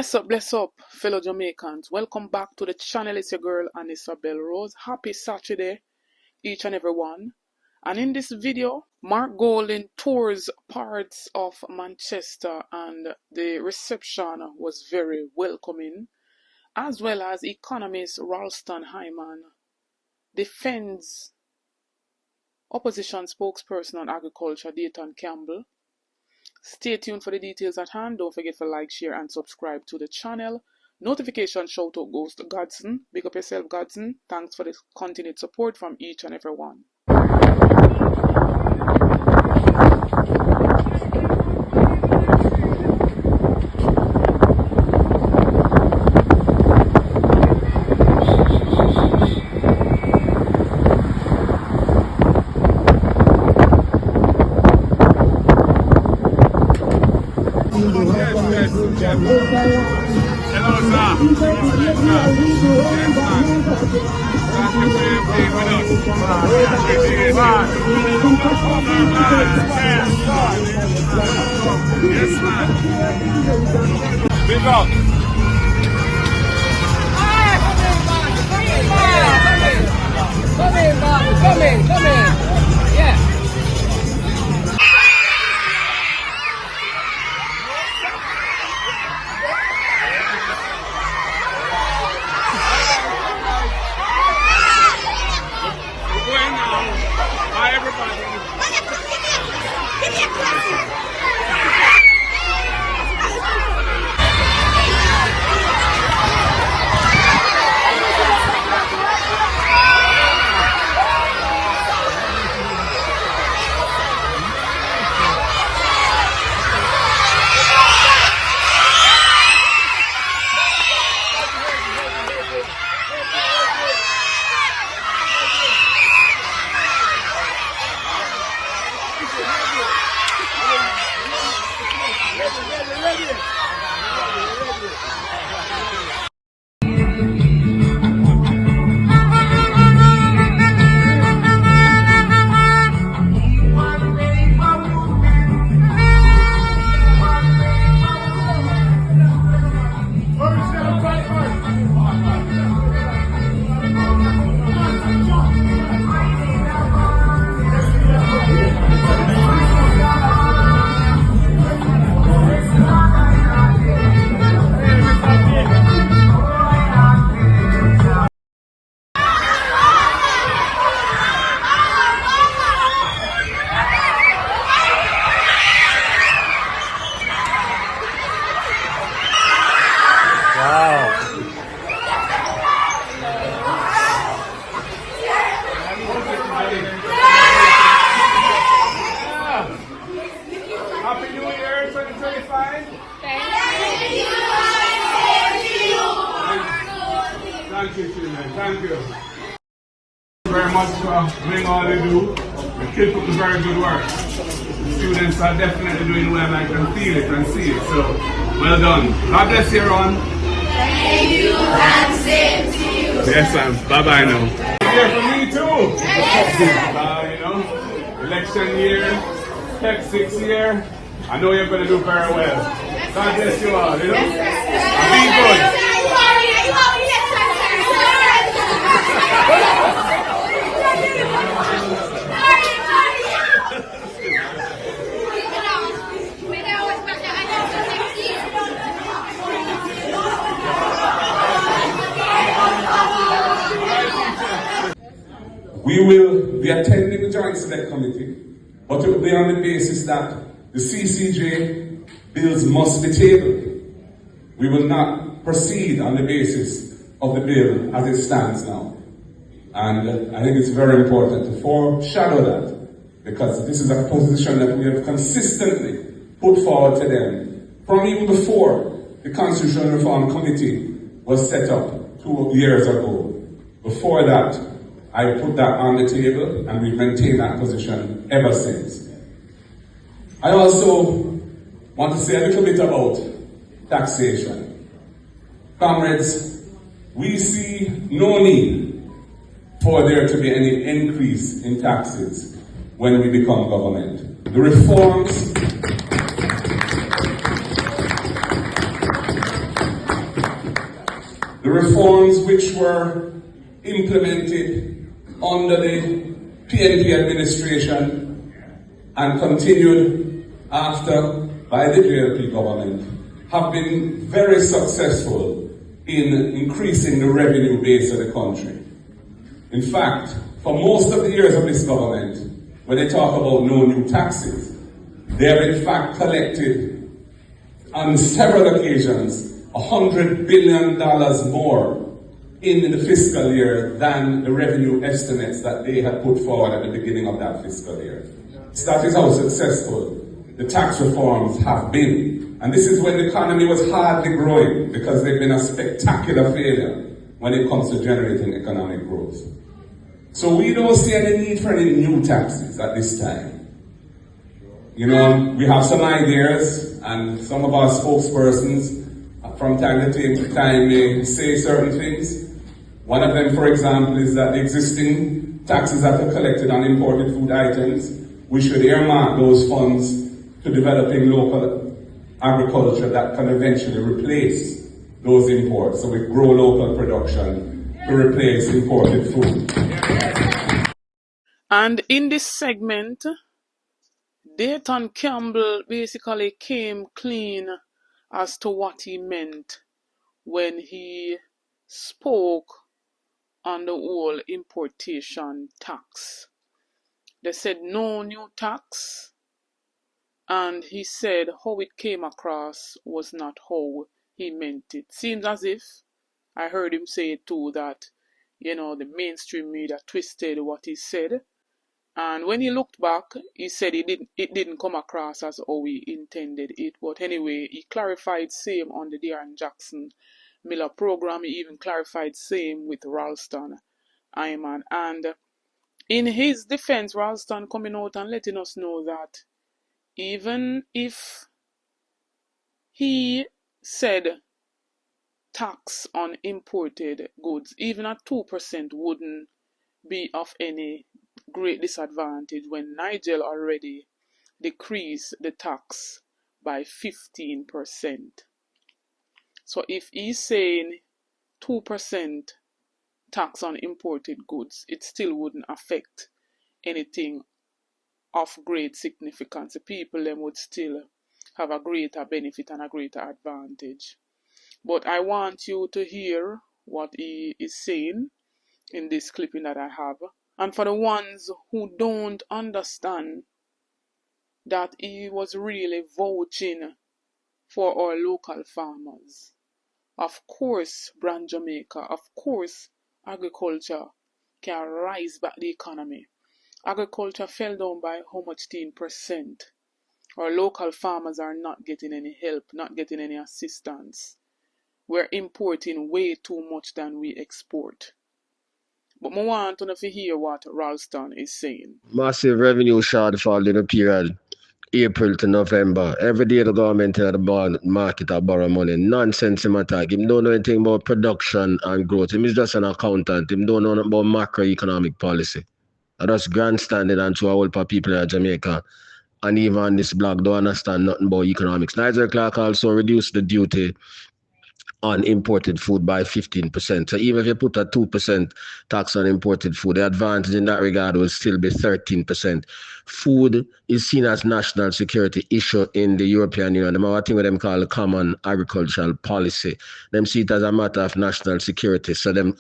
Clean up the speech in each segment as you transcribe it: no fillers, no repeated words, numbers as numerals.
Bless up, fellow Jamaicans. Welcome back to the channel. It's your girl, Anissa Bell Rose. Happy Saturday, each and every one. And in this video, Mark Golding tours parts of Manchester and the reception was very welcoming, as well as economist Ralston defends opposition spokesperson on agriculture Dayton Campbell. Stay tuned for the details at hand. Don't forget to like, share, and subscribe to the channel. Notification shout out goes to Godson. Big up yourself, Godson. Thanks for the continued support from each and every one. Yes, man. Big up. Come in. Yeah. Happy New Year 2025. Thank you, children. Thank you. Very much for doing all they do. The kids put the very good work. The students are definitely doing well. I can feel it and see it. So, well done. God bless you, everyone. Thank you and same to you. Yes, ma'am. Bye-bye now. Here for me too. Election year, Tech 6 year. I know you're going to do very well. God bless you all, And be good. We will be attending the Joint Select Committee, but it will be on the basis that the CCJ bills must be tabled. We will not proceed on the basis of the bill as it stands now. And I think it's very important to foreshadow that, because this is a position that we have consistently put forward to them from even before the Constitutional Reform Committee was set up 2 years ago. Before that, I put that on the table, and we've maintained that position ever since. I also want to say a little bit about taxation. Comrades, we see no need for there to be any increase in taxes when we become government. The reforms The reforms which were implemented under the PNP administration and continued after by the JLP government have been very successful in increasing the revenue base of the country. In fact, for most of the years of this government, when they talk about no new taxes, they have in fact collected on several occasions $100 billion more in the fiscal year than the revenue estimates that they had put forward at the beginning of that fiscal year. So that is how successful the tax reforms have been. And this is when the economy was hardly growing, because they've been a spectacular failure when it comes to generating economic growth. So we don't see any need for any new taxes at this time. You know, we have some ideas, and some of our spokespersons from time to time may say certain things. One of them, for example, is that the existing taxes that are collected on imported food items, we should earmark those funds to developing local agriculture that can eventually replace those imports. So we grow local production to replace imported food. And in this segment, Dayton Campbell basically came clean as to what he meant when he spoke on the whole importation tax. They said no new tax, and he said how it came across was not how he meant it. Seems as if I heard him say too that, you know, the mainstream media twisted what he said. And when he looked back, he said it didn't come across as how he intended it. But anyway, he clarified same on the Darren Jackson Miller program. He even clarified same with Ralston Ayman. And in his defense, Ralston coming out and letting us know that even if he said tax on imported goods, even at 2% wouldn't be of any great disadvantage when Nigel already decreased the tax by 15%. So if he's saying 2% tax on imported goods, it still wouldn't affect anything of great significance. The people them would still have a greater benefit and a greater advantage. But I want you to hear what he is saying in this clipping that I have. And for the ones who don't understand that he was really vouching for our local farmers. Of course, Brand Jamaica, of course, agriculture can rise back the economy. Agriculture fell down by how much 10%? Our local farmers are not getting any help, not getting any assistance. We're importing way too much than we export. But I want to hear what Ralston is saying. Massive revenue shortfall in the period April to November. Every day the government at the bond market are borrow money. Nonsense him attack. Him don't know anything about production and growth. Him is just an accountant. Him don't know about macroeconomic policy. And that's grandstanding and to a whole lot of people in Jamaica. And even on this blog don't understand nothing about economics. Nigel Clark also reduced the duty on imported food by 15%. So even if you put a 2% tax on imported food, the advantage in that regard will still be 13%. Food is seen as national security issue in the European Union. Them have a thing what them call common agricultural policy. Them see it as a matter of national security. So them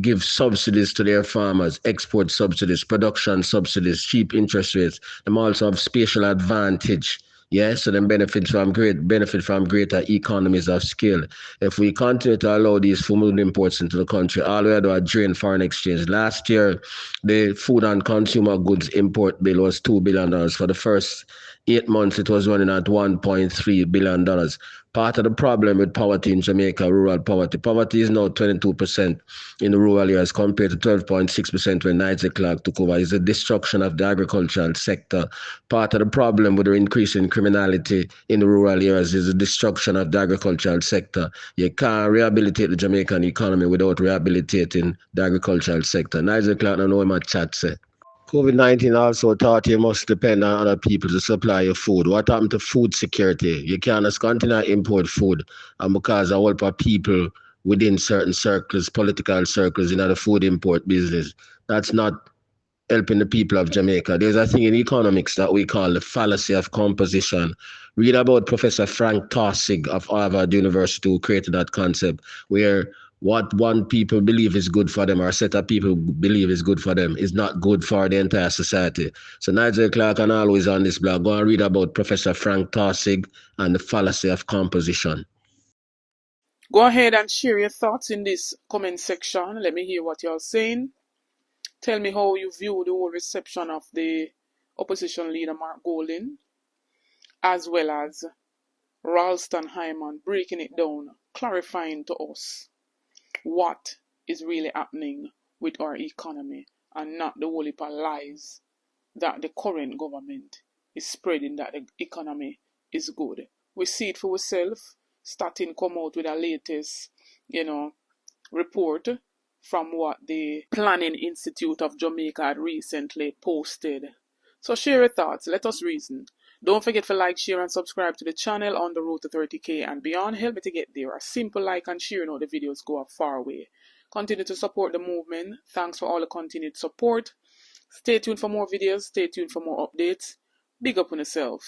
give subsidies to their farmers, export subsidies, production subsidies, cheap interest rates. Them also have spatial advantage. Yeah, so then benefit from greater economies of scale. If we continue to allow these food imports into the country, all we do is drain foreign exchange. Last year, the food and consumer goods import bill was $2 billion. For the first 8 months, it was running at $1.3 billion. Part of the problem with poverty in Jamaica, rural poverty. Poverty is now 22% in the rural areas compared to 12.6% when Nigel Clark took over. It's the destruction of the agricultural sector. Part of the problem with the increase in criminality in the rural areas is the destruction of the agricultural sector. You can't rehabilitate the Jamaican economy without rehabilitating the agricultural sector. Nigel Clark don't know what my chat say. COVID-19 also taught you must depend on other people to supply your food. What happened to food security? You can't just continue to import food, and because a whole lot of people within certain circles, political circles, in the food import business. That's not helping the people of Jamaica. There's a thing in economics that we call the fallacy of composition. Read about Professor Frank Taussig of Harvard University, who created that concept, where what one people believe is good for them, or a set of people believe is good for them, is not good for the entire society. So Nigel Clark and always on this blog, go and read about Professor Frank Taussig and the fallacy of composition. Go ahead and share your thoughts in this comment section. Let me hear what you're saying. Tell me how you view the whole reception of the opposition leader Mark Golding, as well as Ralston Hyman breaking it down, clarifying to us what is really happening with our economy and not the whole heap of lies that the current government is spreading that the economy is good. We see it for ourselves. Starting come out with the latest, report from what the Planning Institute of Jamaica had recently posted. So share your thoughts. Let us reason. Don't forget to like, share, and subscribe to the channel on the road to 30K and beyond. Help me to get there. A simple like and share, the videos go a far way. Continue to support the movement. Thanks for all the continued support. Stay tuned for more videos. Stay tuned for more updates. Big up on yourself.